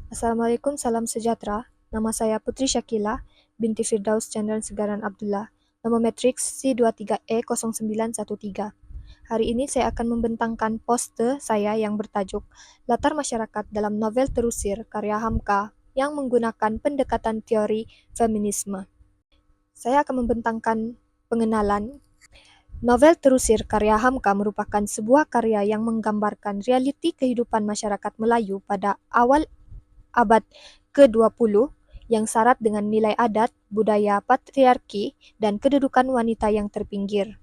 Assalamualaikum, salam sejahtera. Nama saya Putri Syakila binti Firdaus Chandran Segaran Abdullah. Nomor matriks C23E0913. Hari ini saya akan membentangkan poster saya yang bertajuk Latar Masyarakat dalam Novel Terusir karya Hamka yang menggunakan pendekatan teori feminisme. Saya akan membentangkan pengenalan. Novel Terusir karya Hamka merupakan sebuah karya yang menggambarkan realiti kehidupan masyarakat Melayu pada awal abad ke-20 yang syarat dengan nilai adat, budaya patriarki, dan kedudukan wanita yang terpinggir.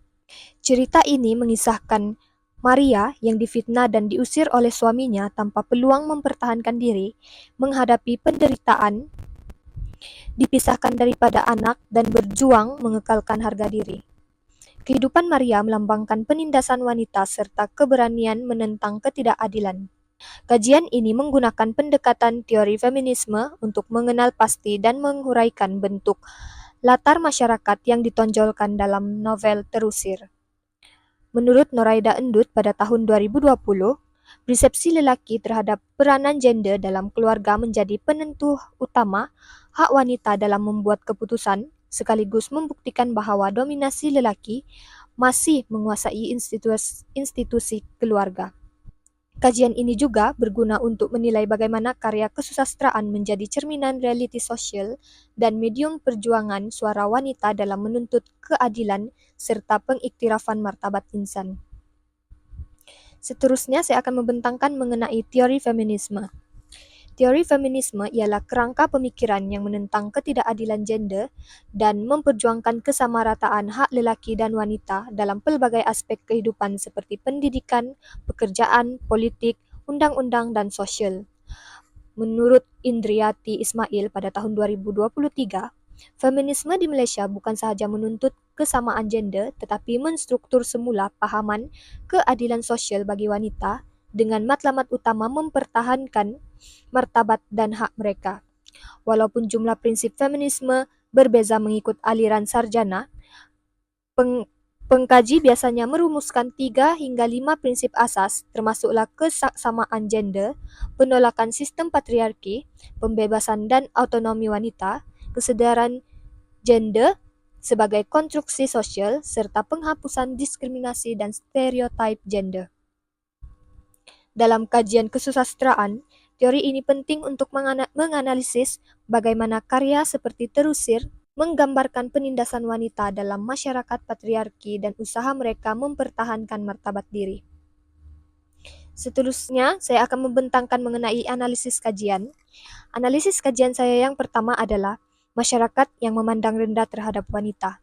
Cerita ini mengisahkan Maria yang difitnah dan diusir oleh suaminya tanpa peluang mempertahankan diri, menghadapi penderitaan, dipisahkan daripada anak, dan berjuang mengekalkan harga diri. Kehidupan Maria melambangkan penindasan wanita serta keberanian menentang ketidakadilan. Kajian ini menggunakan pendekatan teori feminisme untuk mengenal pasti dan menguraikan bentuk latar masyarakat yang ditonjolkan dalam novel Terusir. Menurut Noraida Endut pada tahun 2020, persepsi lelaki terhadap peranan gender dalam keluarga menjadi penentu utama hak wanita dalam membuat keputusan, sekaligus membuktikan bahwa dominasi lelaki masih menguasai institusi keluarga. Kajian ini juga berguna untuk menilai bagaimana karya kesusastraan menjadi cerminan realiti sosial dan medium perjuangan suara wanita dalam menuntut keadilan serta pengiktirafan martabat insan. Seterusnya, saya akan membentangkan mengenai teori feminisme. Teori feminisme ialah kerangka pemikiran yang menentang ketidakadilan gender dan memperjuangkan kesamarataan hak lelaki dan wanita dalam pelbagai aspek kehidupan seperti pendidikan, pekerjaan, politik, undang-undang, dan sosial. Menurut Indriati Ismail pada tahun 2023, feminisme di Malaysia bukan sahaja menuntut kesamaan gender tetapi menstruktur semula pahaman keadilan sosial bagi wanita dengan matlamat utama mempertahankan martabat dan hak mereka. Walaupun jumlah prinsip feminisme berbeza mengikut aliran sarjana, pengkaji biasanya merumuskan 3 hingga 5 prinsip asas, termasuklah kesamaan gender, penolakan sistem patriarki, pembebasan dan autonomi wanita, kesedaran gender sebagai konstruksi sosial, serta penghapusan diskriminasi dan stereotip gender. Dalam kajian kesusastraan, teori ini penting untuk menganalisis bagaimana karya seperti Terusir menggambarkan penindasan wanita dalam masyarakat patriarki dan usaha mereka mempertahankan martabat diri. Seterusnya, saya akan membentangkan mengenai analisis kajian. Analisis kajian saya yang pertama adalah masyarakat yang memandang rendah terhadap wanita.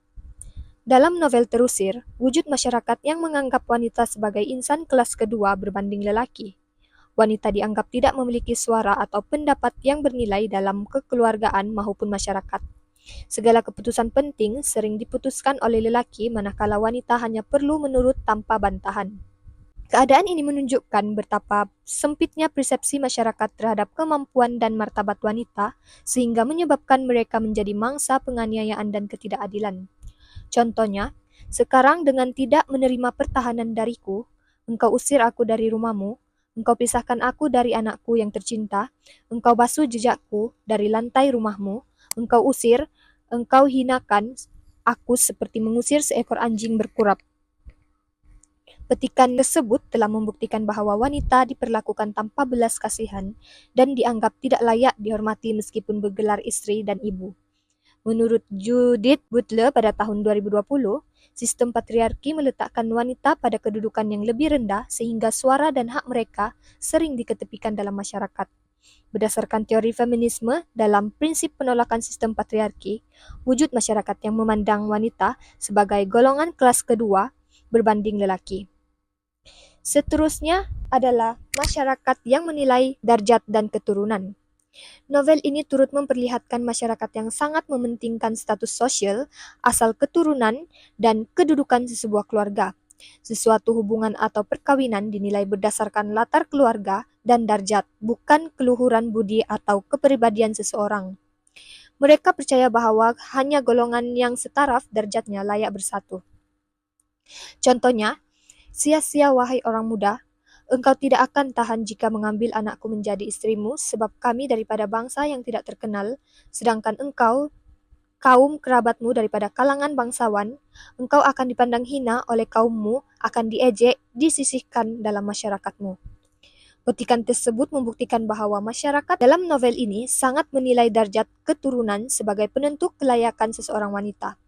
Dalam novel Terusir, wujud masyarakat yang menganggap wanita sebagai insan kelas kedua berbanding lelaki. Wanita dianggap tidak memiliki suara atau pendapat yang bernilai dalam kekeluargaan maupun masyarakat. Segala keputusan penting sering diputuskan oleh lelaki manakala wanita hanya perlu menurut tanpa bantahan. Keadaan ini menunjukkan betapa sempitnya persepsi masyarakat terhadap kemampuan dan martabat wanita sehingga menyebabkan mereka menjadi mangsa penganiayaan dan ketidakadilan. Contohnya, sekarang dengan tidak menerima pertahanan dariku, engkau usir aku dari rumahmu, engkau pisahkan aku dari anakku yang tercinta, engkau basuh jejakku dari lantai rumahmu, engkau usir, engkau hinakan aku seperti mengusir seekor anjing berkurap. Petikan tersebut telah membuktikan bahwa wanita diperlakukan tanpa belas kasihan dan dianggap tidak layak dihormati meskipun bergelar istri dan ibu. Menurut Judith Butler pada tahun 2020, sistem patriarki meletakkan wanita pada kedudukan yang lebih rendah sehingga suara dan hak mereka sering diketepikan dalam masyarakat. Berdasarkan teori feminisme dalam prinsip penolakan sistem patriarki, wujud masyarakat yang memandang wanita sebagai golongan kelas kedua berbanding lelaki. Seterusnya adalah masyarakat yang menilai darjat dan keturunan. Novel ini turut memperlihatkan masyarakat yang sangat mementingkan status sosial, asal keturunan, dan kedudukan sebuah keluarga. Sesuatu hubungan atau perkawinan dinilai berdasarkan latar keluarga dan darjat, bukan keluhuran budi atau kepribadian seseorang. Mereka percaya bahwa hanya golongan yang setaraf darjatnya layak bersatu. Contohnya, sia-sia wahai orang muda, Engkau tidak akan tahan jika mengambil anakku menjadi istrimu, sebab kami daripada bangsa yang tidak terkenal, sedangkan engkau, kaum kerabatmu daripada kalangan bangsawan, engkau akan dipandang hina oleh kaummu, akan diejek, disisihkan dalam masyarakatmu. Petikan tersebut membuktikan bahwa masyarakat dalam novel ini sangat menilai darjat keturunan sebagai penentu kelayakan seseorang wanita.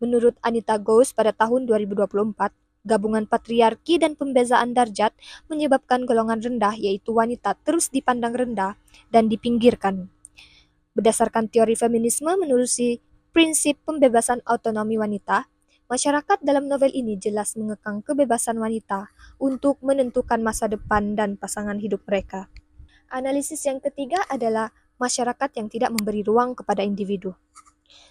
Menurut Anita Ghosh pada tahun 2024, gabungan patriarki dan pembezaan darjat menyebabkan golongan rendah yaitu wanita terus dipandang rendah dan dipinggirkan. Berdasarkan teori feminisme menerusi prinsip pembebasan autonomi wanita, masyarakat dalam novel ini jelas mengekang kebebasan wanita untuk menentukan masa depan dan pasangan hidup mereka. Analisis yang ketiga adalah masyarakat yang tidak memberi ruang kepada individu.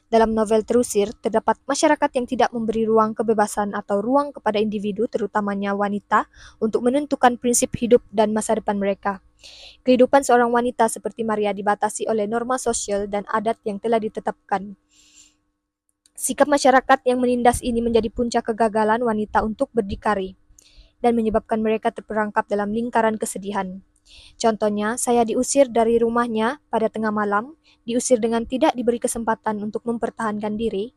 Dalam novel Terusir, terdapat masyarakat yang tidak memberi ruang kebebasan atau ruang kepada individu, terutamanya wanita, untuk menentukan prinsip hidup dan masa depan mereka. Kehidupan seorang wanita seperti Maria dibatasi oleh norma sosial dan adat yang telah ditetapkan. Sikap masyarakat yang menindas ini menjadi puncak kegagalan wanita untuk berdikari dan menyebabkan mereka terperangkap dalam lingkaran kesedihan. Contohnya, saya diusir dari rumahnya pada tengah malam, diusir dengan tidak diberi kesempatan untuk mempertahankan diri.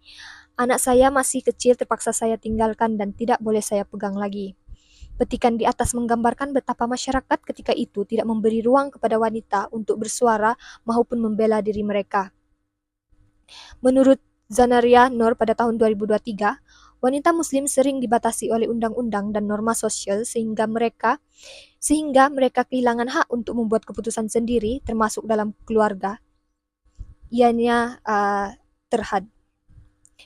Anak saya masih kecil terpaksa saya tinggalkan dan tidak boleh saya pegang lagi. Petikan di atas menggambarkan betapa masyarakat ketika itu tidak memberi ruang kepada wanita untuk bersuara maupun membela diri mereka. Menurut Zanaria Noor pada tahun 2023, wanita muslim sering dibatasi oleh undang-undang dan norma sosial sehingga mereka kehilangan hak untuk membuat keputusan sendiri termasuk dalam keluarga. Ianya terhad.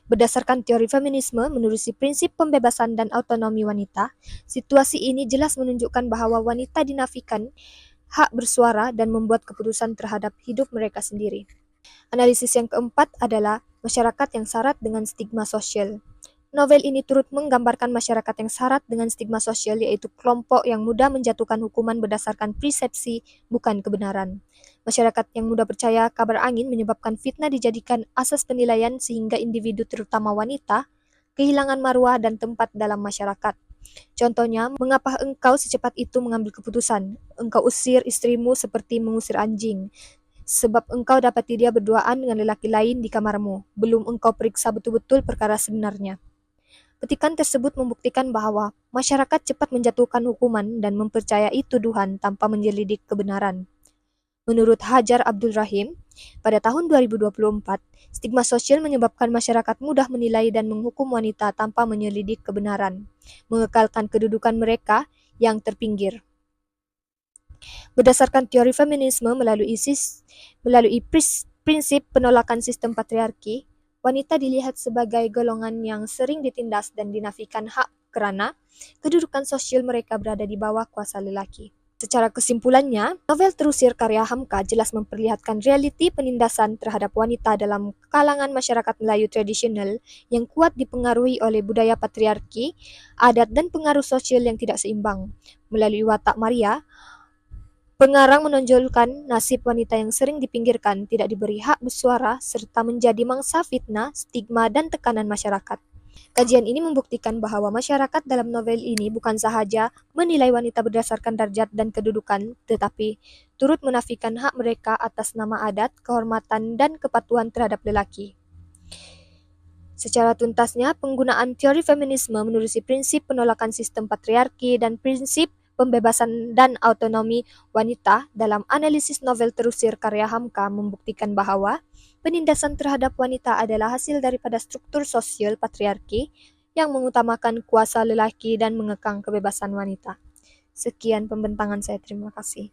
Berdasarkan teori feminisme menerusi prinsip pembebasan dan autonomi wanita, situasi ini jelas menunjukkan bahwa wanita dinafikan hak bersuara dan membuat keputusan terhadap hidup mereka sendiri. Analisis yang keempat adalah masyarakat yang syarat dengan stigma sosial. Novel ini turut menggambarkan masyarakat yang syarat dengan stigma sosial, yaitu kelompok yang mudah menjatuhkan hukuman berdasarkan persepsi, bukan kebenaran. Masyarakat yang mudah percaya kabar angin menyebabkan fitnah dijadikan asas penilaian sehingga individu terutama wanita kehilangan marwah dan tempat dalam masyarakat. Contohnya, mengapa engkau secepat itu mengambil keputusan? Engkau usir istrimu seperti mengusir anjing. Sebab engkau dapati dia berduaan dengan lelaki lain di kamarmu. Belum engkau periksa betul-betul perkara sebenarnya. Petikan tersebut membuktikan bahwa masyarakat cepat menjatuhkan hukuman dan mempercayai tuduhan tanpa menyelidik kebenaran. Menurut Hajar Abdul Rahim, pada tahun 2024, stigma sosial menyebabkan masyarakat mudah menilai dan menghukum wanita tanpa menyelidik kebenaran, mengekalkan kedudukan mereka yang terpinggir. Berdasarkan teori feminisme melalui prinsip penolakan sistem patriarki, wanita dilihat sebagai golongan yang sering ditindas dan dinafikan hak karena kedudukan sosial mereka berada di bawah kuasa lelaki. Secara kesimpulannya, novel Terusir karya Hamka jelas memperlihatkan realiti penindasan terhadap wanita dalam kalangan masyarakat Melayu tradisional yang kuat dipengaruhi oleh budaya patriarki, adat dan pengaruh sosial yang tidak seimbang. Melalui watak Maria, pengarang menonjolkan nasib wanita yang sering dipinggirkan, tidak diberi hak bersuara, serta menjadi mangsa fitnah, stigma, dan tekanan masyarakat. Kajian ini membuktikan bahwa masyarakat dalam novel ini bukan sahaja menilai wanita berdasarkan darjat dan kedudukan, tetapi turut menafikan hak mereka atas nama adat, kehormatan, dan kepatuhan terhadap lelaki. Secara tuntasnya, penggunaan teori feminisme menerusi prinsip penolakan sistem patriarki dan prinsip pembebasan dan autonomi wanita dalam analisis novel Terusir karya Hamka membuktikan bahwa penindasan terhadap wanita adalah hasil daripada struktur sosial patriarki yang mengutamakan kuasa lelaki dan mengekang kebebasan wanita. Sekian pembentangan saya, terima kasih.